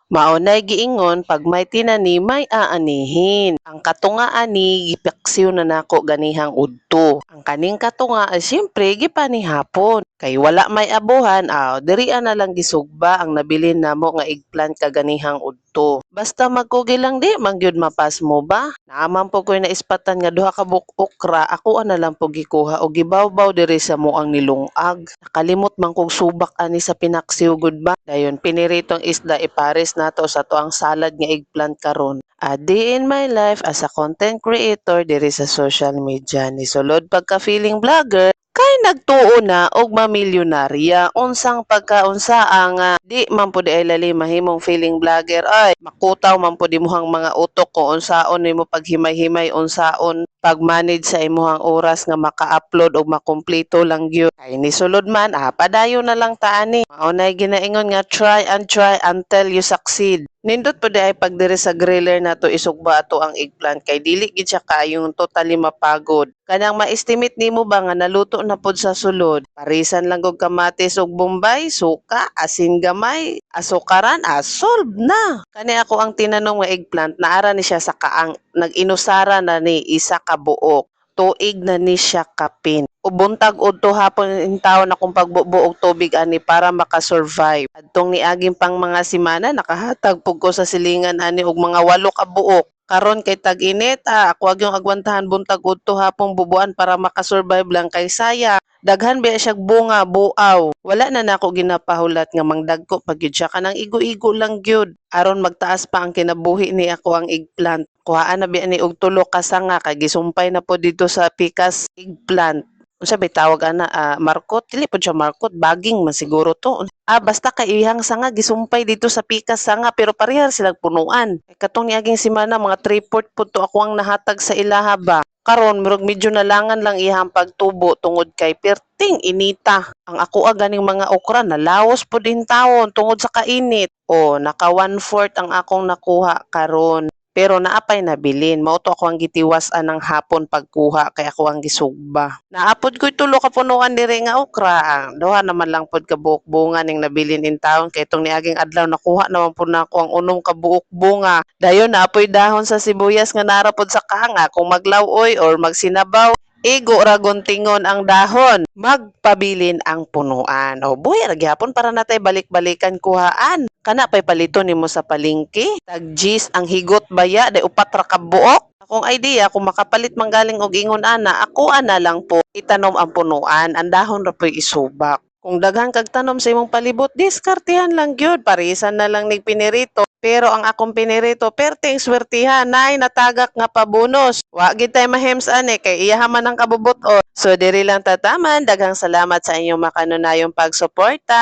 Maunay giingon pag may tinani may aanihin. Ang katunga ani gipaksiw na nako ganihang udto. Ang kaning katunga ay siyempre gipanihapon. Kay wala may abuhan, dirian na lang gisugba ang nabilin namo nga eggplant kaganihang udto. Basta magkugi lang di mangyud mapas mo ba? Naaman po ko'y naispatan nga duha ka buk okra, ako na lang po gikuha o gibawbaw diri sa moang nilungag. Nakalimot man kog subak ani sa pinaksiw gud ba. Dayon piniritong isda ipares nato sa tuang salad nga eggplant karon. A day in my life as a content creator diri sa social media. Ni sulod pagka feeling vlogger, kay nagtuo na og mamilyonarya. Unsang pagkaunsa ang di man pud ay lali mahimong feeling vlogger ay makutaw man pud imuhang mga utok kung unsaon nimo paghimay-himay, unsaon pag-manage sa imuhang oras nga maka-upload og makumpleto lang gyud. Kay ni sulod man padayon na lang ta ani. Mao nay ginaingon nga try until you succeed. Nindot po ay pag diri sa griller nato isugba ato ang eggplant kay dili gid siya kayong totally mapagod. Kanang ma-estimate nimo ba nga naluto na pod sa sulod? Parisan lang og kamatis ug bombay, suka, asin gamay, asukaran, solve na. Kani ako ang tinanong nga eggplant naara ni siya sa kaang nag-inusara na ni isa ka buok. Tuig na ni siya kapin. Ubuntag udto hapon in taon akong pagbubuog tubig ani para makasurvive. Adtong niaging pang mga semana nakahatag pug ko sa silingan ani og mga 8 ka buok. Karon kay tag-init, ako agyong agwantahan buntag udto hapong bubuan para makasurvive lang kay saya. Daghan ba siya bunga, buaw. Wala na nako ginapahulat nga mangdagko pag gyud siya kanang igo-igo lang gyud. Aron magtaas pa ang kinabuhi ni ako ang eggplant. Kuhaan na ba ni og tulo ka sanga kay gisumpay na po dito sa pikas eggplant. Unsa bay tawag ana markot dili pod siya markot baging man siguro to. Basta kay ihang sanga gisumpay dito sa pikas sanga pero parehas silang punuan. Kay katong niaging semana mga 3/4 pud to ako ang nahatag sa ilaha ba. Karon murag medyo nalangan lang ihang pagtubo tungod kay perting inita. Ang ako ganing mga okra nalaos pod din taon tungod sa kainit. Naka 1/4 ang akong nakuha karon. Pero naapay nabilin. Mao to ako ang gitiwas-an ng hapon pagkuha kay ako ang gisugba. Naapod ko'y tulo ka punuan diri nga okra. Duha naman lang pod ka buok bunga ning nabilin in taon kay itong niaging adlaw nakuha naman po na ako ang unong ka buok bunga. Dayon naapoy dahon sa sibuyas nga narapod sa kanga kung maglawoy or magsinabaw. Igo ra guntingon ang dahon, magpabilin ang punuan. Buhay ra gyapon para natay balik-balikan kuhaan. Kana pay palito nimo sa palengke. Tag G's ang higot baya day upat ra ka buok. Akong idea kung makapalit manggaling og ingon ana, ako ana lang po itanom ang punuan, ang dahon ra po'y isubak. Kung daghan kag tanom sa imong palibot, diskartehan lang gyud, parisan na lang nig pinirito. Pero ang akong pinirito, perting swertihan, nay natagak nga pabunos. Wa gid tay mahems ani kay iyaha man ang kabubot-on. So diri lang tataman, daghang salamat sa inyong makanunayong pagsuporta.